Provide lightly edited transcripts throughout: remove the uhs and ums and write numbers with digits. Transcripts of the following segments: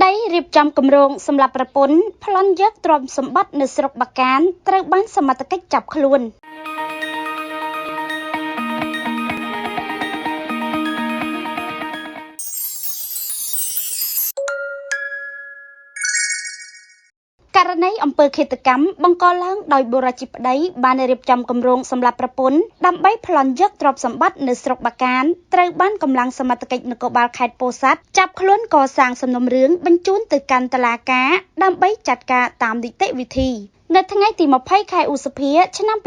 ក្តីរៀបចំគម្រោងសម្រាប់ប្រពន្ធប្លន់យកទ្រព្យសម្បត្តិនៅស្រុកបាកានត្រូវបានសមត្ថកិច្ចចាប់ខ្លួនករណីអំពើឃាតកម្មបង្កឡើងដោយបុរសជាប្តីបានរៀបចំគម្រោងសម្រាប់ប្រពន្ធដើម្បីប្លន់យកទ្រព្យសម្បត្តិនៅស្រុកបាកានត្រូវបានកម្លាំងសមត្ថកិច្ចនគរបាលខេត្តពោធិ៍សាត់ចាប់ខ្លួនកសាងសំណុំរឿងបញ្ជូនទៅកាន់តុលាការដើម្បីចាត់ការតាមនីតិវិធីនៅថ្ងៃទី20ខែឧសភាឆ្នាំ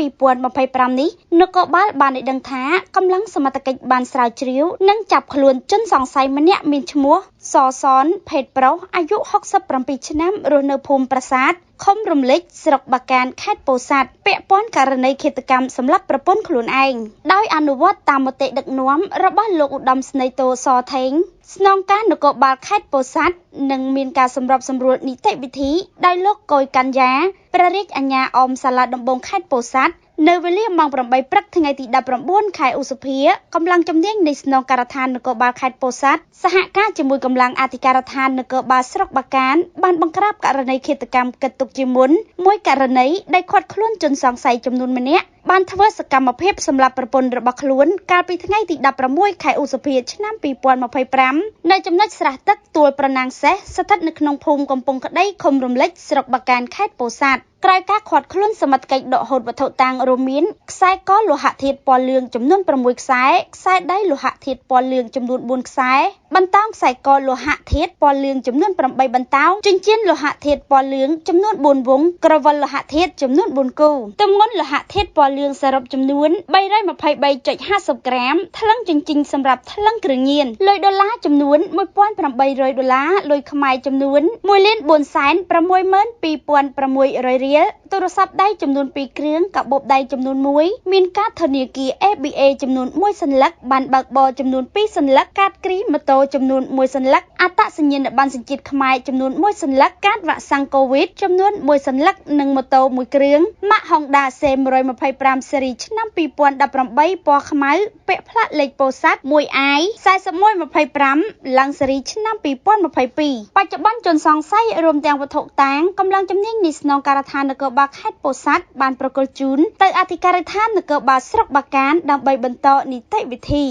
2025នេះនគរបាលបានឲ្យដឹងថាកម្លាំងសមត្ថកិច្ចបានស្រាវជ្រាវនិងចាប់ខ្លួនជនសង្ស័យម្នាក់មានឈ្មោះសសនភេទប្រុសអាយុ67ឆ្នាំរស់នៅភូមិប្រាសាទឃុំរំលេចស្រុកបាកានខេត្តពោធិ៍សាត់ពាក់ព័ន្ធករណីឃាតកម្មសម្រាប់ប្រពន្ធខ្លួនឯងដោយអនុវត្តតាមមតិដឹកនាំរបស់លោកឧត្តមស្នេហ៍តូសថេងស្នងការនគរបាលខេត្តពោធិ៍សាត់និងមានការសម្របសម្រួលនីតិវិធីដោយលោកកុយកញ្ញាព្រះរាជអាជ្ញាអមសាលាដំបងខេត្តពោធិ៍សាត់នៅវេលាម៉ោង 8 ព្រឹកថ្ងៃទី19ខែឧសភាកម្លាំងជំនាញនៃស្នងការដ្ឋាននគរបាលខេត្តពោធិ៍សាត់សហការជាមួយកម្លាំងអធិការដ្ឋាននគរបាលស្រុកបាកានបានបង្ក្រាបករណីឃាតកម្មកិត្តទុកជាមុនមួយករណីដែលឃាត់ខ្លួនជនសង្ស័យចំនួនម្នាក់បានធ្វើសកម្មភាពសម្រាប់ប្រពន្ធរបស់ខ្លួនកាលពីថ្ងៃទី16ខែឧសភាឆ្នាំ2025នៅចំណុចស្រះទឹកទួលប្រណាំងសេះស្ថិតនៅក្នុងភូមិកំពង់ក្តីឃុំរំលេចស្រុកបាកានខេត្តពោធិ៍សាត់ក្រោយការឃាត់ខ្លួនសមត្ថកិច្ចដកហូតវត្ថុតាងរួមមានខ្សែកលោហៈធាតុពណ៌លឿងចំនួន6ខ្សែខ្សែដៃលោហៈធាតុពណ៌លឿងចំនួន4ខ្សែបន្តោងខ្សែកលោហៈធាតុពណ៌លឿងចំនួន8បន្តោងចិញ្ចៀនលោហៈធាតុពណ៌លឿងចំនួន4វងក្រវិលលោហៈធាតុចំនួន4គូទម្ងន់លោហៈធាតុពណ៌លឿងសរុបចំនួន 323.50 ក្រាមថ្លឹងចិញ្ចៀនសម្រាប់ថ្លឹងគ្រឿងញៀនលុយដុល្លារចំនួន $1,800 លុយខ្មែរចំនួន $1,462,600 រៀលទូរស័ព្ទដៃចំនួន2គ្រឿងកាបូបដៃចំនួន1មានកាតធនាគារ ABA ចំនួន1សន្លឹកបានបើកបរចំនួន2សន្លឹកកាតគ្រីម៉ូតូចំនួន1សន្លឹកអត្តសញ្ញាណប័ណ្ណសញ្ជាតិខ្មែរចំនួន1សន្លឹកកាតវ៉ាក់សាំងកូវីដចំនួន1សន្លឹកនិងម៉ូតូ1គ្រឿងម៉ាក Honda C125 ស៊េរីឆ្នាំ2018ពណ៌ខ្មៅពាក់ផ្លាកលេខពោធិ៍សាត់ 1i 4125ឡើងស៊េរីឆ្នាំ2022បច្ចុប្បន្នជនសង្ស័យរួមទាំងវត្ថុតាងកម្លាំងជំនាញនៃស្នងការដ្ឋាននគរបាលខេត្តពោធិ៍សាត់បានប្រគល់ជូនទៅអធិការដ្ឋាននគរបាលស្រុកបាកានដើម្បីបន្តនីតិវិធី